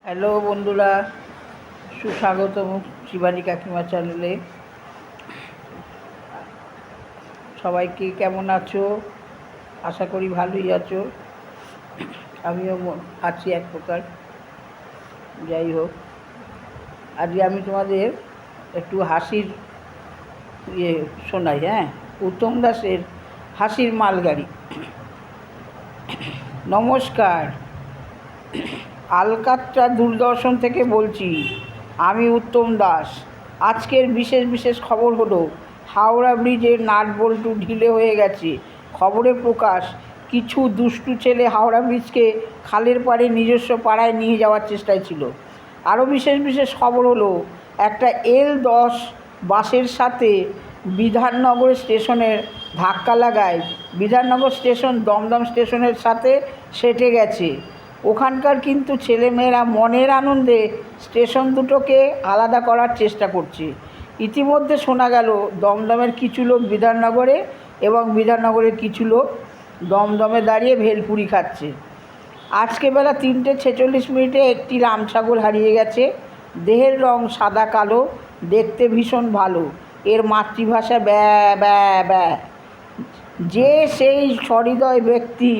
Hello বন্ধুরা, সুস্বাগতম শিবানী কাকিমা চ্যানেলে। সবাইকে কেমন আছো? আশা করি ভালোই আছো। আমিও আছি এক প্রকার। যাই হোক, আজকে আমি তোমাদের একটু হাসির শোনাই। উত্তম দাসের হাসির মালগাড়ি। নমস্কার, আলকাতরা দূরদর্শন থেকে বলছি। আমি উত্তম দাস। আজকের বিশেষ খবর হলো হাওড়া ব্রিজের নাট বল্টু ঢিলে হয়ে গেছে। খবরে প্রকাশ, কিছু দুষ্টু ছেলে হাওড়া ব্রিজকে খালের পাড়ে নিজস্ব পাড়ায় নিয়ে যাওয়ার চেষ্টায় ছিল। আরও বিশেষ খবর হলো একটা L10 বাসের সাথে বিধাননগর স্টেশনের ধাক্কা লাগায় বিধাননগর স্টেশন দমদম স্টেশনের সাথে সেটে গেছে। ওখানকার কিন্তু ছেলেমেয়েরা মনের আনন্দে স্টেশন দুটোকে আলাদা করার চেষ্টা করছে। ইতিমধ্যে শোনা গেল দমদমের কিছু লোক বিধাননগরে এবং বিধাননগরের কিছু লোক দমদমে দাঁড়িয়ে ভেলপুরি খাচ্ছে। আজকে বেলা 3:46 একটি রামছাগল হারিয়ে গেছে। দেহের রং সাদা কালো, দেখতে ভীষণ ভালো। এর মাতৃভাষা ব্যা ব্যা ব্যা। যে সেই সহৃদয় ব্যক্তি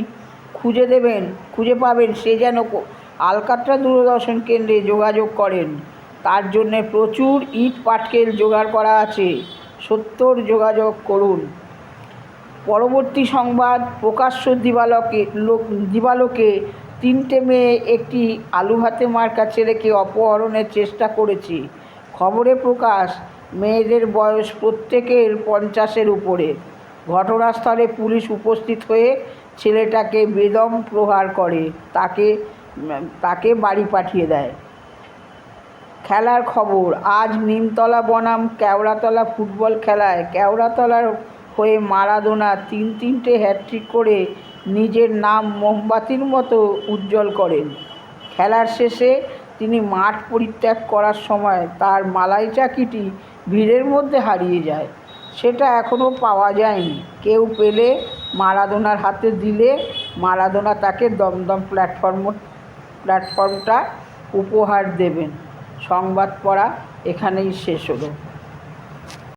খুঁজে পাবেন সে যেন আলকাতরা দূরদর্শন কেন্দ্রে যোগাযোগ করেন। তার জন্যে প্রচুর ইট পাটকেল জোগাড় করা আছে। সত্তর যোগাযোগ করুন। পরবর্তী সংবাদ, প্রকাশ্য দিবালোকে 3টে মেয়ে একটি আলু হাতে মার্কা ছেলেকে অপহরণের চেষ্টা করেছে। খবরে প্রকাশ, মেয়েদের বয়স প্রত্যেকের 50-এর উপরে। ঘটনাস্থলে পুলিশ উপস্থিত হয়ে ছেলেটাকে বেদম প্রহার করে তাকে বাড়ি পাঠিয়ে দেয়। খেলার খবর, আজ নিমতলা বনাম কেওড়াতলা ফুটবল খেলায় কেওড়াতলার হয়ে মারাদোনা 3টে হ্যাটট্রিক করে নিজের নাম মোমবাতির মতো উজ্জ্বল করেন। খেলার শেষে তিনি মাঠ পরিত্যাগ করার সময় তার মালাই চাকিটি ভিড়ের মধ্যে হারিয়ে যায়। সেটা এখনও পাওয়া যায়নি। কেউ পেলে মারাদোনার হাতে দিলে মারাদোনা তাকে দমদম প্ল্যাটফর্মটা উপহার দেবেন। সংবাদ পড়া এখানেই শেষ হলো।